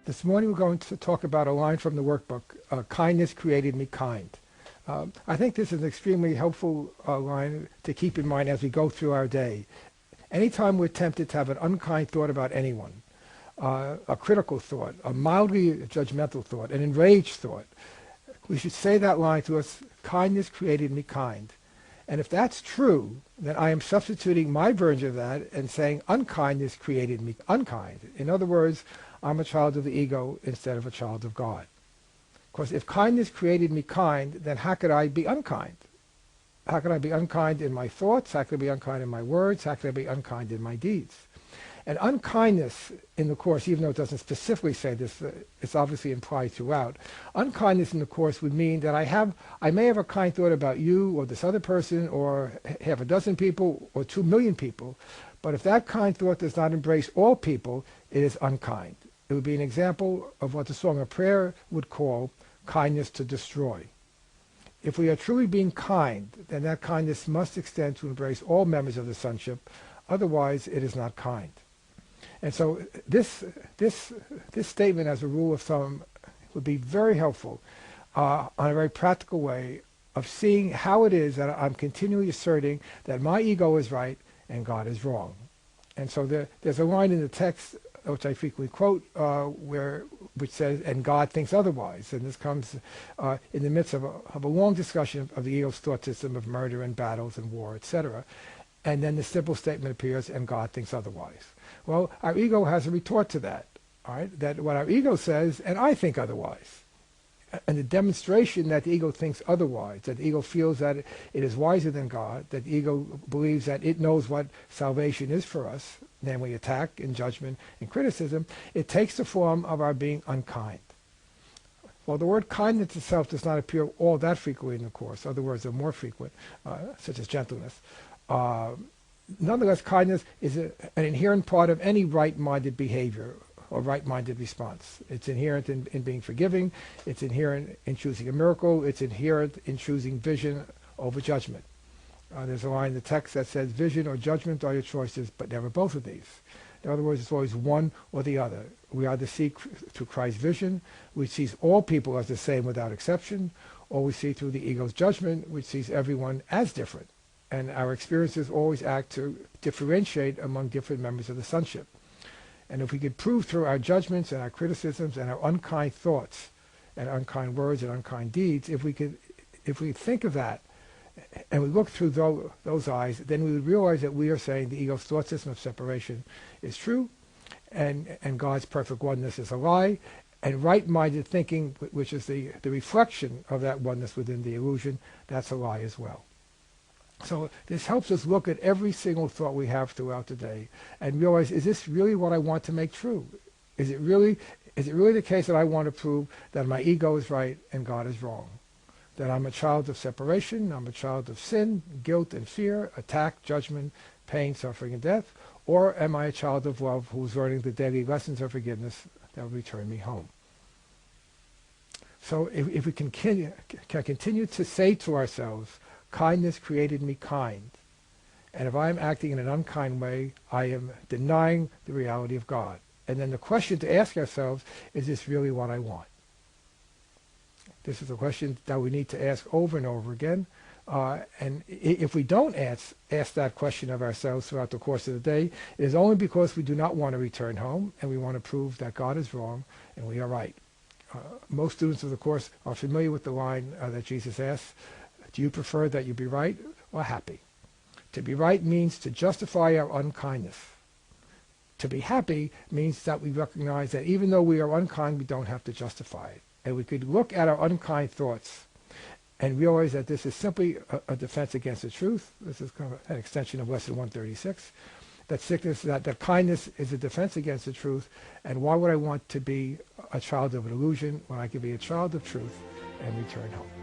This morning we're going to talk about a line from the workbook, kindness created me kind. I think this is an extremely helpful line to keep in mind as we go through our day. Anytime we're tempted to have an unkind thought about anyone, a critical thought, a mildly judgmental thought, an enraged thought, we should say that line to us, kindness created me kind. And if that's true, then I am substituting my version of that and saying unkindness created me unkind. In other words, I'm a child of the ego instead of a child of God. Of course, if kindness created me kind, then how could I be unkind? How could I be unkind in my thoughts? How could I be unkind in my words? How could I be unkind in my deeds? And unkindness in the Course, even though it doesn't specifically say this, it's obviously implied throughout. Unkindness in the Course would mean that I may have a kind thought about you or this other person or half a dozen people or 2 million people, but if that kind thought does not embrace all people, it is unkind. It would be an example of what the Song of Prayer would call kindness to destroy. If we are truly being kind, then that kindness must extend to embrace all members of the sonship, otherwise it is not kind. And so this statement as a rule of thumb would be very helpful on a very practical way of seeing how it is that I'm continually asserting that my ego is right and God is wrong. And so there's a line in the text which I frequently quote, which says, "And God thinks otherwise." And this comes in the midst of a long discussion of the ego's thought system of murder and battles and war, etc. And then the simple statement appears, "And God thinks otherwise." Well, our ego has a retort to that, all right? That what our ego says, and I think otherwise. And the demonstration that the ego thinks otherwise, that the ego feels that it is wiser than God, that the ego believes that it knows what salvation is for us, namely attack and judgment and criticism, it takes the form of our being unkind. Well, the word kindness itself does not appear all that frequently in the Course. Other words are more frequent, such as gentleness. Nonetheless, kindness is an inherent part of any right-minded behavior or right-minded response. It's inherent in being forgiving. It's inherent in choosing a miracle. It's inherent in choosing vision over judgment. There's a line in the text that says, "Vision or judgment are your choices, but never both of these." In other words, it's always one or the other. We either see through Christ's vision, which sees all people as the same without exception, or we see through the ego's judgment, which sees everyone as different. And our experiences always act to differentiate among different members of the sonship. And if we could prove through our judgments and our criticisms and our unkind thoughts and unkind words and unkind deeds, if we think of that and we look through those eyes, then we would realize that we are saying the ego's thought system of separation is true, and God's perfect oneness is a lie, and right-minded thinking, which is the reflection of that oneness within the illusion, that's a lie as well. So this helps us look at every single thought we have throughout the day and realize, is this really what I want to make true? Is it really the case that I want to prove that my ego is right and God is wrong? That I'm a child of separation, I'm a child of sin, guilt and fear, attack, judgment, pain, suffering, and death? Or am I a child of love who's learning the daily lessons of forgiveness that will return me home? So if we can continue to say to ourselves, kindness created me kind, and if I'm acting in an unkind way, I am denying the reality of God. And then the question to ask ourselves, is this really what I want? This is a question that we need to ask over and over again. And if we don't ask that question of ourselves throughout the course of the day, it is only because we do not want to return home and we want to prove that God is wrong and we are right. Most students of the Course are familiar with the line that Jesus asks, "Do you prefer that you be right or happy?" To be right means to justify our unkindness. To be happy means that we recognize that even though we are unkind, we don't have to justify it. And we could look at our unkind thoughts and realize that this is simply a defense against the truth. This is kind of an extension of lesson 136. That kindness is a defense against the truth. And why would I want to be a child of an illusion when I can be a child of truth and return home?